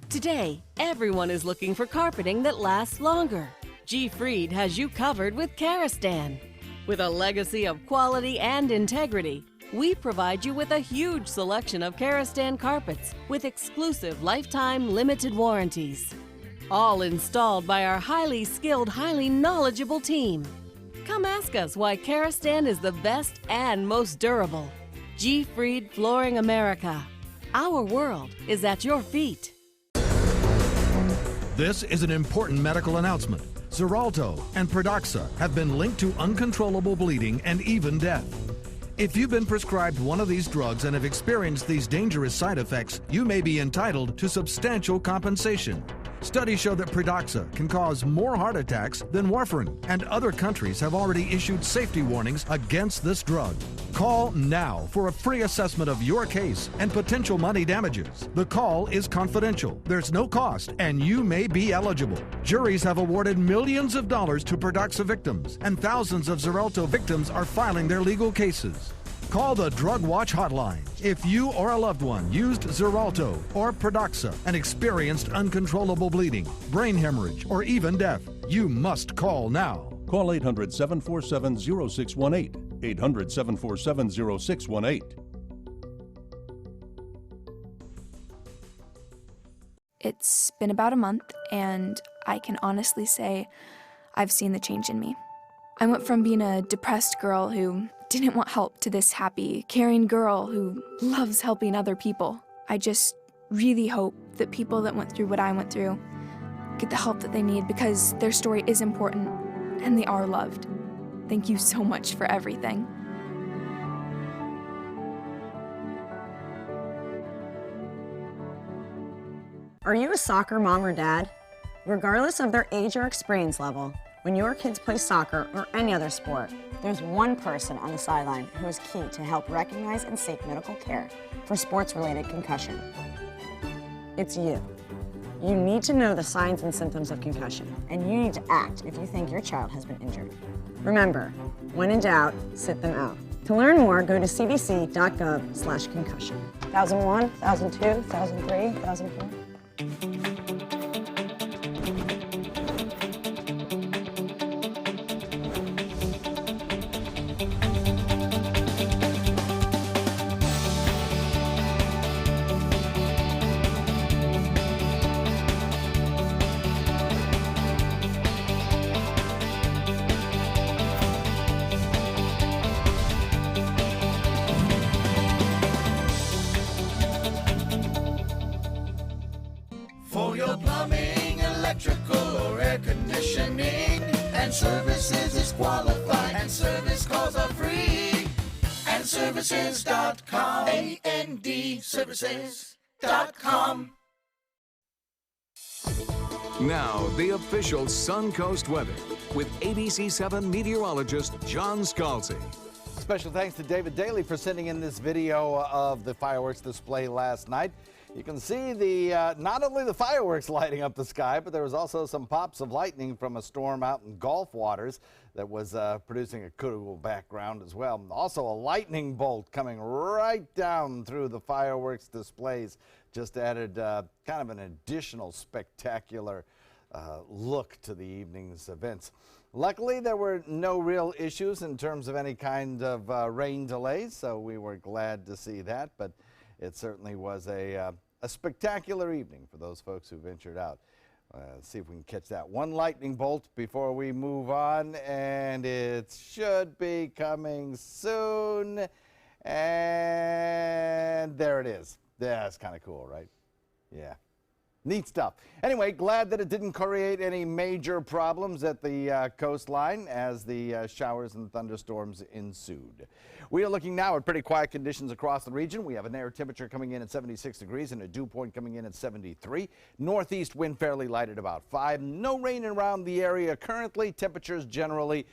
Today, everyone is looking for carpeting that lasts longer. G. Fried has you covered with Karastan. With a legacy of quality and integrity, we provide you with a huge selection of Karastan carpets with exclusive lifetime limited warranties. All installed by our highly skilled, highly knowledgeable team. Come ask us why Karastan is the best and most durable. G. Fried Flooring America. Our world is at your feet. This is an important medical announcement. Xarelto and Pradaxa have been linked to uncontrollable bleeding and even death. If you've been prescribed one of these drugs and have experienced these dangerous side effects, you may be entitled to substantial compensation. Studies show that Pradaxa can cause more heart attacks than warfarin, and other countries have already issued safety warnings against this drug. Call now for a free assessment of your case and potential money damages. The call is confidential, there's no cost, and you may be eligible. Juries have awarded millions of dollars to Pradaxa victims, and thousands of Xarelto victims are filing their legal cases. Call the Drug Watch hotline if you or a loved one used Xarelto or Pradaxa and experienced uncontrollable bleeding, brain hemorrhage, or even death. You must call now. Call 800-747-0618. 800-747-0618. It's been about a month, and I can honestly say I've seen the change in me. I went from being a depressed girl who didn't want help to this happy, caring girl who loves helping other people. I just really hope that people that went through what I went through get the help that they need, because their story is important and they are loved. Thank you so much for everything. Are you a soccer mom or dad? Regardless of their age or experience level, when your kids play soccer or any other sport, there's one person on the sideline who is key to help recognize and seek medical care for sports-related concussion. It's you. You need to know the signs and symptoms of concussion, and you need to act if you think your child has been injured. Remember, when in doubt, sit them out. To learn more, go to cdc.gov/concussion. 1001, 1002, 1003, 1004. For your plumbing, electrical, or air conditioning, and services is qualified, and service calls are free. And services.com. AND services.com. Now, the official Suncoast weather with ABC7 meteorologist John Scalzi. Special thanks to David Daly for sending in this video of the fireworks display last night. You can see the not only the fireworks lighting up the sky, but there was also some pops of lightning from a storm out in Gulf waters that was producing a cool background as well. Also a lightning bolt coming right down through the fireworks displays just added kind of an additional spectacular look to the evening's events. Luckily, there were no real issues in terms of any kind of rain delays, so we were glad to see that, but it certainly was a spectacular evening for those folks who ventured out. Let's see if we can catch that one lightning bolt before we move on, and it should be coming soon. And there it is. Yeah, it's kind of cool, right? Yeah. Neat stuff. Anyway, glad that it didn't create any major problems at the coastline as the showers and thunderstorms ensued. We are looking now at pretty quiet conditions across the region. We have an air temperature coming in at 76 degrees and a dew point coming in at 73. Northeast wind fairly light at about 5. No rain around the area currently. Temperatures generally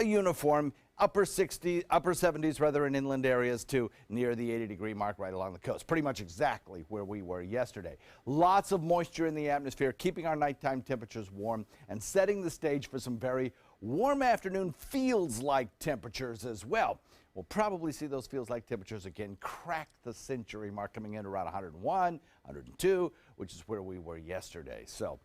uniform. Upper 70s rather in inland areas too, near the 80-degree mark right along the coast. Pretty much exactly where we were yesterday. Lots of moisture in the atmosphere, keeping our nighttime temperatures warm and setting the stage for some very warm afternoon feels-like temperatures as well. We'll probably see those feels-like temperatures again crack the century mark, coming in around 101, 102, which is where we were yesterday. So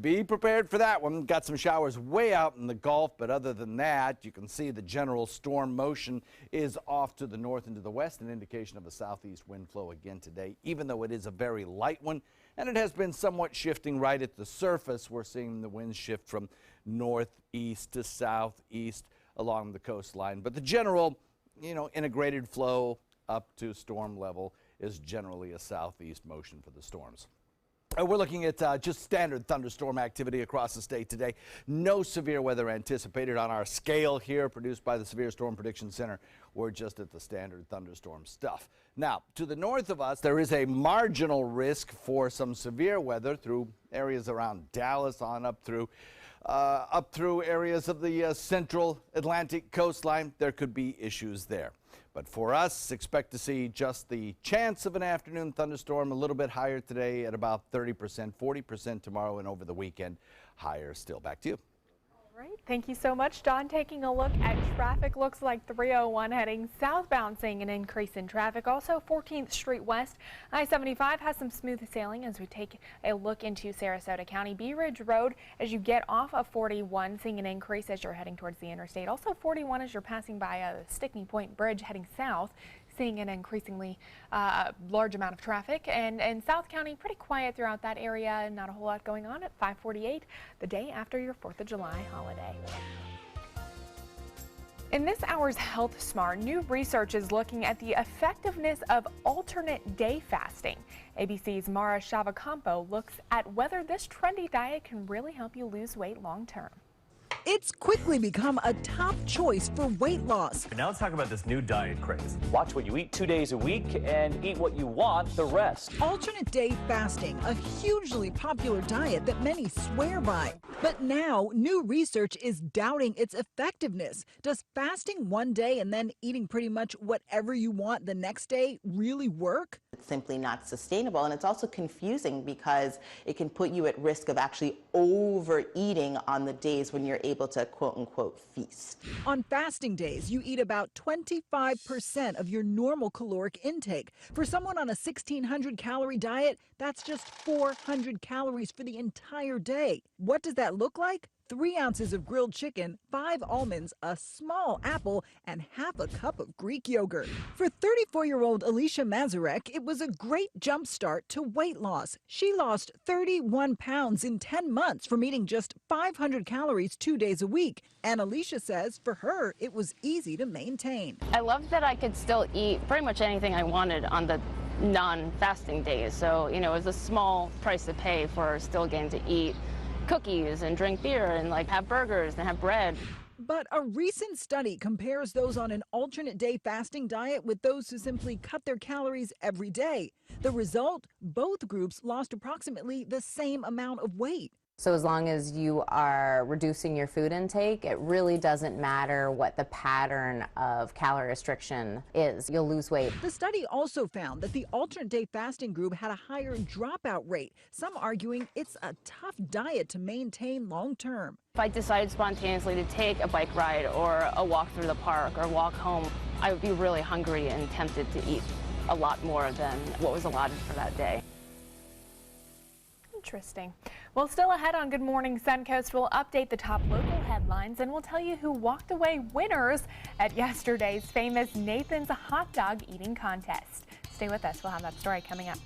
be prepared for that one. Got some showers way out in the Gulf, but other than that, you can see the general storm motion is off to the north and to the west, an indication of a southeast wind flow again today, even though it is a very light one, and it has been somewhat shifting right at the surface. We're seeing the winds shift from northeast to southeast along the coastline, but the general integrated flow up to storm level is generally a southeast motion for the storms. We're looking at just standard thunderstorm activity across the state today. No severe weather anticipated on our scale here produced by the Severe Storm Prediction Center. We're just at the standard thunderstorm stuff. Now, to the north of us, there is a marginal risk for some severe weather through areas around Dallas on up through areas of the central Atlantic coastline. There could be issues there. But for us, expect to see just the chance of an afternoon thunderstorm a little bit higher today at about 30%, 40% tomorrow, and over the weekend, higher still. Back to you. All right, thank you so much, Don. Taking a look at traffic, looks like 301 heading southbound, seeing an increase in traffic. Also, 14th Street West, I-75 has some smooth sailing as we take a look into Sarasota County. Bee Ridge Road, as you get off of 41, seeing an increase as you're heading towards the interstate. Also, 41 as you're passing by a Stickney Point Bridge heading south, seeing an increasingly large amount of traffic. And South County, pretty quiet throughout that area. Not a whole lot going on at 5:48, the day after your 4th of July holiday. In this hour's Health Smart, new research is looking at the effectiveness of alternate day fasting. ABC's Mara Shavacampo looks at whether this trendy diet can really help you lose weight long term. It's quickly become a top choice for weight loss. Now let's talk about this new diet craze. Watch what you eat 2 days a week and eat what you want the rest. Alternate day fasting, a hugely popular diet that many swear by. But now, new research is doubting its effectiveness. Does fasting one day and then eating pretty much whatever you want the next day really work? It's simply not sustainable, and it's also confusing because it can put you at risk of actually overeating on the days when you're able to quote-unquote feast. On fasting days, you eat about 25% of your normal caloric intake. For someone on a 1,600-calorie diet, that's just 400 calories for the entire day. What does that look like? 3 ounces of grilled chicken, 5 almonds, a small apple, and half a cup of Greek yogurt. For 34-year-old Alicia Mazurek, it was a great jump start to weight loss. She lost 31 pounds in 10 months from eating just 500 calories 2 days a week. And Alicia says for her, it was easy to maintain. I loved that I could still eat pretty much anything I wanted on the non-fasting days. So, you know, it was a small price to pay for still getting to eat cookies and drink beer and like have burgers and have bread. But a recent study compares those on an alternate day fasting diet with those who simply cut their calories every day. The result, both groups lost approximately the same amount of weight. So as long as you are reducing your food intake, it really doesn't matter what the pattern of calorie restriction is. You'll lose weight. The study also found that the alternate day fasting group had a higher dropout rate, some arguing it's a tough diet to maintain long term. If I decided spontaneously to take a bike ride or a walk through the park or walk home, I would be really hungry and tempted to eat a lot more than what was allotted for that day. Interesting. Well, still ahead on Good Morning Suncoast, we'll update the top local headlines and we'll tell you who walked away winners at yesterday's famous Nathan's hot dog eating contest. Stay with us. We'll have that story coming up.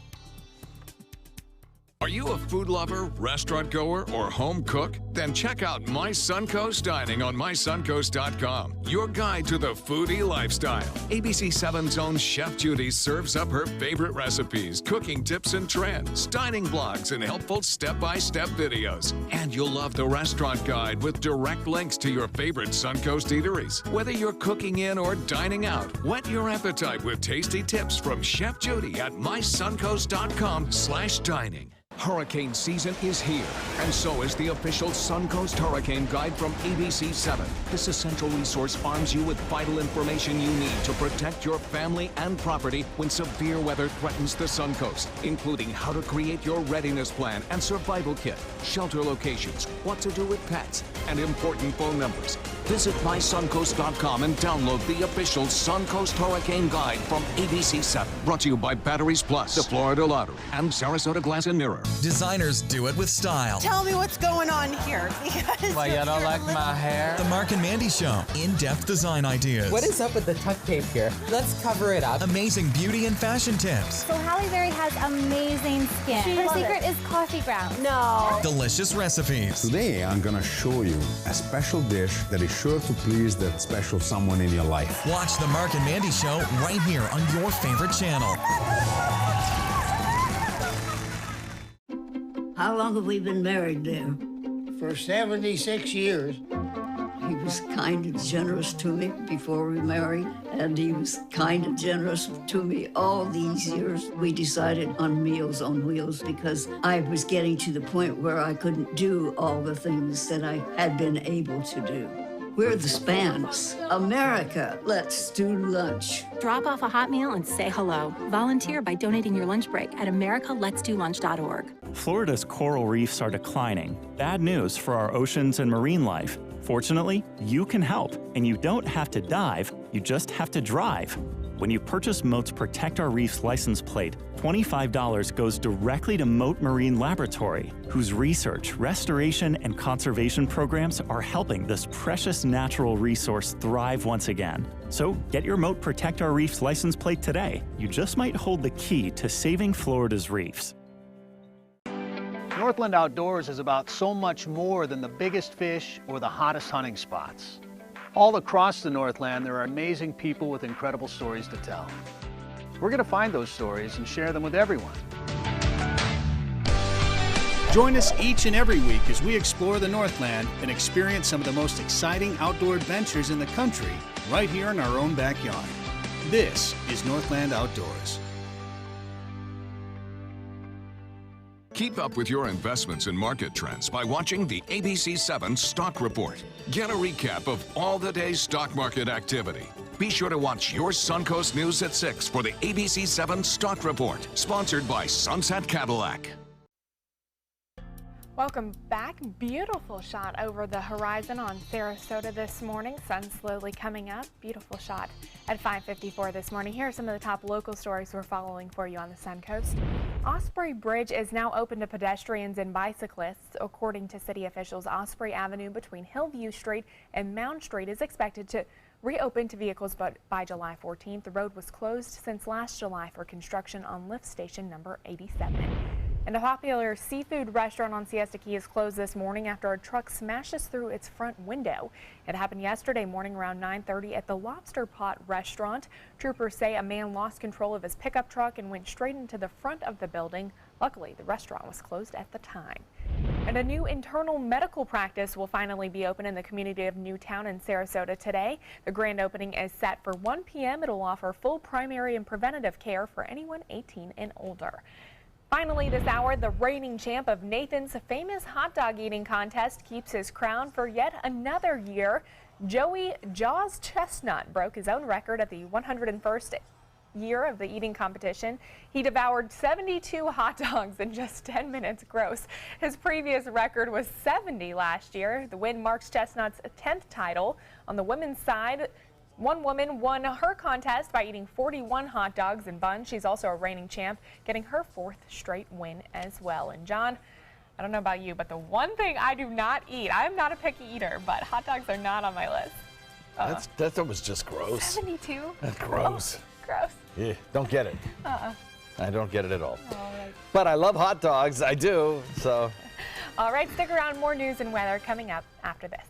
Are you a food lover, restaurant goer, or home cook? Then check out My Suncoast Dining on mysuncoast.com, your guide to the foodie lifestyle. ABC 7's own Chef Judy serves up her favorite recipes, cooking tips and trends, dining blogs, and helpful step-by-step videos. And you'll love the restaurant guide with direct links to your favorite Suncoast eateries. Whether you're cooking in or dining out, whet your appetite with tasty tips from Chef Judy at mysuncoast.com/dining. Hurricane season is here, and so is the official Suncoast Hurricane Guide from ABC 7. This essential resource arms you with vital information you need to protect your family and property when severe weather threatens the Suncoast, including how to create your readiness plan and survival kit, shelter locations, what to do with pets, and important phone numbers. Visit mysuncoast.com and download the official Suncoast Hurricane Guide from ABC 7. Brought to you by Batteries Plus, the Florida Lottery, and Sarasota Glass and Mirror. Designers do it with style. Tell me what's going on here. Why, you don't like my hair? The Mark and Mandy Show. In-depth design ideas. What is up with the tuck tape here? Let's cover it up. Amazing beauty and fashion tips. So Halle Berry has amazing skin. Her secret is coffee grounds. No. Delicious recipes. Today, I'm going to show you a special dish that is sure to please that special someone in your life. Watch the Mark and Mandy Show right here on your favorite channel. How long have we been married there? For 76 years. He was kind and generous to me before we married, and he was kind and generous to me all these years. We decided on Meals on Wheels because I was getting to the point where I couldn't do all the things that I had been able to do. We're the Spans. America, let's do lunch. Drop off a hot meal and say hello. Volunteer by donating your lunch break at americaletsdolunch.org. Florida's coral reefs are declining. Bad news for our oceans and marine life. Fortunately, you can help, and you don't have to dive, you just have to drive. When you purchase Moat's Protect Our Reefs license plate, $25 goes directly to Moat Marine Laboratory, whose research, restoration, and conservation programs are helping this precious natural resource thrive once again. So get your Moat Protect Our Reefs license plate today. You just might hold the key to saving Florida's reefs. Northland Outdoors is about so much more than the biggest fish or the hottest hunting spots. All across the Northland, there are amazing people with incredible stories to tell. We're going to find those stories and share them with everyone. Join us each and every week as we explore the Northland and experience some of the most exciting outdoor adventures in the country right here in our own backyard. This is Northland Outdoors. Keep up with your investments and market trends by watching the ABC 7 Stock Report. Get a recap of all the day's stock market activity. Be sure to watch your Suncoast News at 6 for the ABC 7 Stock Report, sponsored by Sunset Cadillac. Welcome back. Beautiful shot over the horizon on Sarasota this morning. Sun slowly coming up. Beautiful shot at 5:54 this morning. Here are some of the top local stories we're following for you on the Suncoast. Osprey Bridge is now open to pedestrians and bicyclists. According to city officials, Osprey Avenue between Hillview Street and Mound Street is expected to reopen to vehicles by July 14th. The road was closed since last July for construction on lift station number 87. And a popular seafood restaurant on Siesta Key is closed this morning after a truck smashes through its front window. It happened yesterday morning around 9:30 at the Lobster Pot restaurant. Troopers say a man lost control of his pickup truck and went straight into the front of the building. Luckily, the restaurant was closed at the time. And a new internal medical practice will finally be open in the community of Newtown in Sarasota today. The grand opening is set for 1 p.m. It'll offer full primary and preventative care for anyone 18 and older. Finally this hour, the reigning champ of Nathan's famous hot dog eating contest keeps his crown for yet another year. Joey Jaws Chestnut broke his own record at the 101st year of the eating competition. He devoured 72 hot dogs in just 10 minutes gross. His previous record was 70 last year. The win marks Chestnut's 10th title. On the women's side, one woman won her contest by eating 41 hot dogs and buns. She's also a reigning champ, getting her 4th straight win as well. And John, I don't know about you, but the one thing I do not eat, I'm not a picky eater, but hot dogs are not on my list. That was just gross. 72? That's gross. Oh, gross. Yeah, don't get it. I don't get it at all. All right. But I love hot dogs. I do. So. All right, stick around. More news and weather coming up after this.